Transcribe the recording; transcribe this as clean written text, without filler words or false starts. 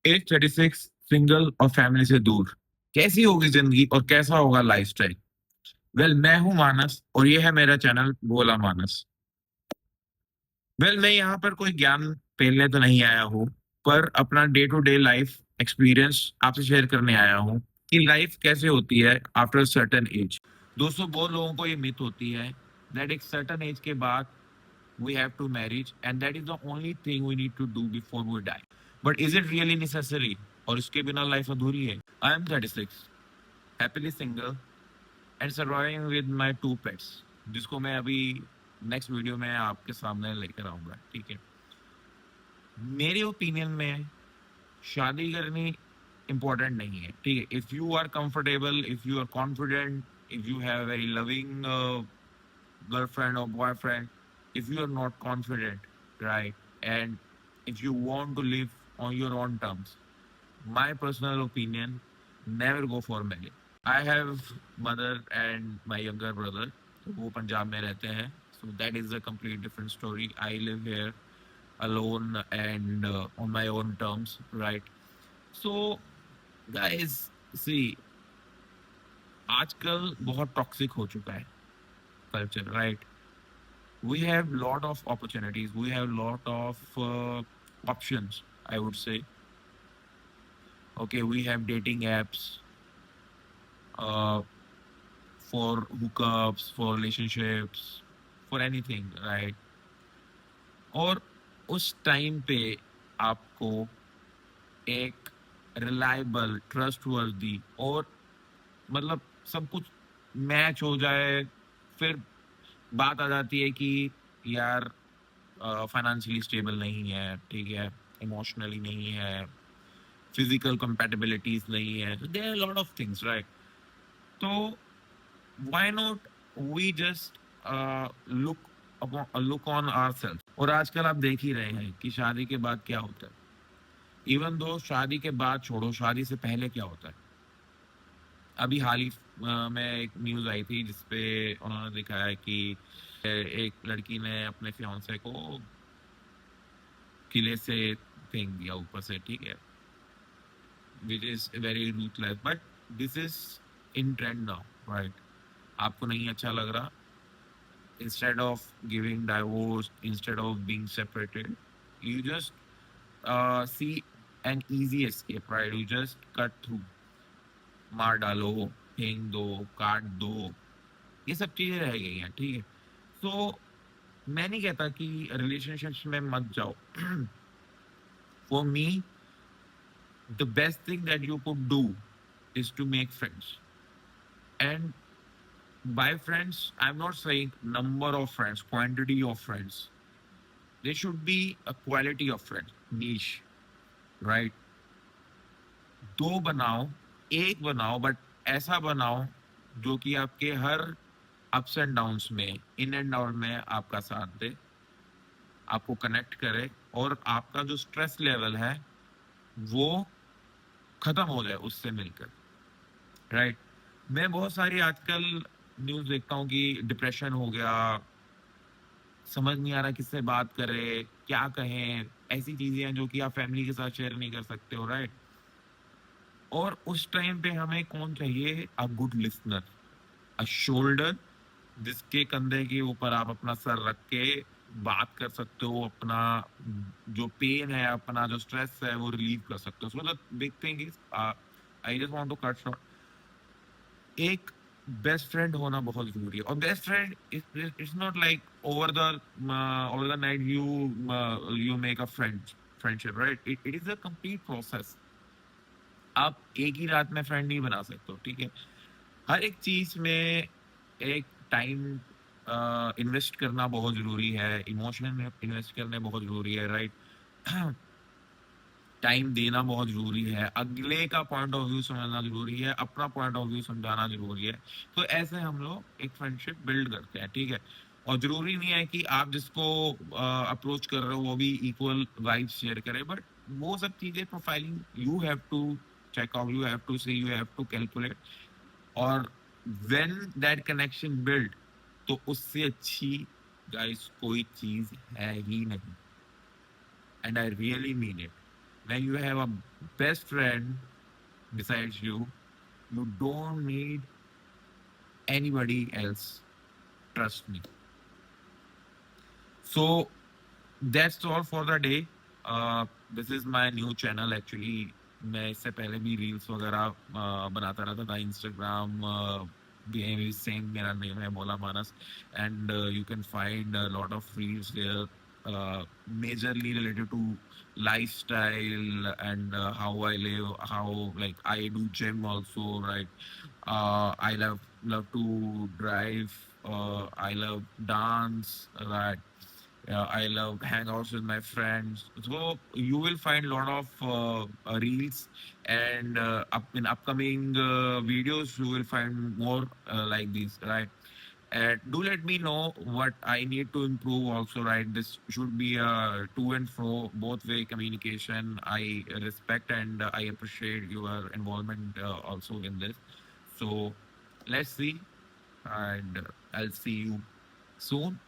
As 36, single और family से दूर, कैसी होगी जिंदगी और कैसा होगा लाइफस्टाइल। वेल, मैं हूं मानस और ये है मेरा चैनल बोला मानस। वेल, मैं यहाँ पर कोई ज्ञान पेलने तो नहीं आया हूँ, पर अपना day to day life experience आपसे शेयर करने आया हूँ कि लाइफ कैसे होती है आफ्टर सर्टेन एज। दोस्तों, बहुत लोगों को ये मिथ होती है दैट एक सर्टेन एज के बाद we have to marriage and that is the only thing we need to do before we die. But is it really necessary? और इसके बिना लाइफ अधूरी है। I am 36, happily single and surviving with my 2 pets, जिसको मैं अभी next video में आपके सामने लेकर आऊंगा। ठीक है, मेरे ओपिनियन में शादी करनी इम्पोर्टेंट नहीं है। ठीक है, if you are comfortable, if you are confident, if you have very loving girlfriend or boyfriend, if you are not confident, right, and if you want to live on your own terms, my personal opinion, never go for marriage. I have mother and my younger brother वो पंजाब में रहते हैं, so that is a complete different story. I live here alone and on my own terms, right? So guys, see, आजकल बहुत toxic हो चुका है culture, right? We have lot of opportunities, we have lot of options, I would say. Okay, we have dating apps uh, for hookups, for relationships, for anything, right? और उस time पे आपको एक रिलायबल, ट्रस्टवर्दी और मतलब सब कुछ match हो जाए, फिर बात आ जाती है कि यार फाइनेंशियली स्टेबल नहीं है, ठीक है, इमोशनली नहीं है, फिजिकल कंपैटिबिलिटीज नहीं है, there are lot of things, right? तो why not we just look look on ourselves. और आजकल आप देख ही रहे हैं कि शादी के बाद क्या होता है। इवन दो शादी के बाद छोड़ो, शादी से पहले क्या होता है। अभी हाल ही में एक न्यूज आई थी जिसपे उन्होंने दिखाया है कि एक लड़की ने अपने फियांसे को किले से फेंक दिया ऊपर से, ठीक है, which is very ruthless, but this is in trend now, right? आपको नहीं अच्छा लग रहा, instead of giving divorce, instead of being separated, you just see an easy escape, right? You just cut through, मार डालो, फेंक दो, काट दो, ये सब चीजें रह गई हैं, ठीक है। तो मैं नहीं कहता कि रिलेशनशिप्स में मत जाओ। For me, the best thing that you could do is to make friends. And by friends, I'm not saying number of friends, quantity of friends. There should be a quality of friends, niche, right? दो बनाओ, एक बनाओ, but ऐसा बनाओ जो कि आपके हर ups and downs में, इन एंड आउट में आपका साथ दे, आपको कनेक्ट करे और आपका जो स्ट्रेस लेवल है वो खत्म हो जाए उससे मिलकर, राइट? मैं बहुत सारी आजकल न्यूज देखता हूँ कि डिप्रेशन हो गया, समझ नहीं आ रहा किससे बात करें, क्या कहें, ऐसी चीजें हैं जो कि आप फैमिली के साथ शेयर नहीं कर सकते हो, राइट? और उस टाइम पे हमें कौन चाहिए? A good listener, a shoulder, जिसके कंधे के ऊपर आप अपना सर रख के बात कर सकते हो, अपना जो पेन है, अपना जो स्ट्रेस है वो रिलीव कर सकते हो। So the big thing is, I just want to cut short, एक बेस्ट फ्रेंड होना बहुत जरूरी है। और best friend it's not like over the night you make a friendship, right? It is a complete process. आप एक ही रात में फ्रेंड नहीं बना सकते हो, ठीक है? हर एक चीज में एक टाइम इन्वेस्ट करना बहुत जरूरी है, इमोशनल में इन्वेस्ट करना बहुत जरूरी है, राइट? टाइम देना बहुत जरूरी है, अगले का पॉइंट ऑफ व्यू समझना जरूरी है, अपना पॉइंट ऑफ व्यू समझाना जरूरी है। तो ऐसे हम लोग एक फ्रेंडशिप बिल्ड करते हैं, ठीक है? और जरूरी नहीं है कि आप जिसको अप्रोच कर रहे हो वो भी इक्वल वाइब्स शेयर करे, बट वो सब चीजें profiling you have to check out, you have to see, you have to calculate. और व्हेन दैट कनेक्शन बिल्ड, तो उससे अच्छी गाइस कोई चीज है ही नहीं, and I really mean it. When you have a best friend besides you, you don't need anybody else. Trust me. So that's all for the day. This is my new channel actually. मैं इससे पहले भी reels वगैरह बनाता रहता था Instagram भी same मेरा नेम है Mola Manas and you can find lot of reels there majorly related to lifestyle and how I live, how like I do gym also, right? I love to drive. I love dance, right? I love hangouts with my friends. So you will find a lot of reels, and in upcoming videos, you will find more like this, right? And do let me know what I need to improve also, right? This should be a to and fro, both way communication. I respect and I appreciate your involvement also in this. So let's see, and I'll see you soon.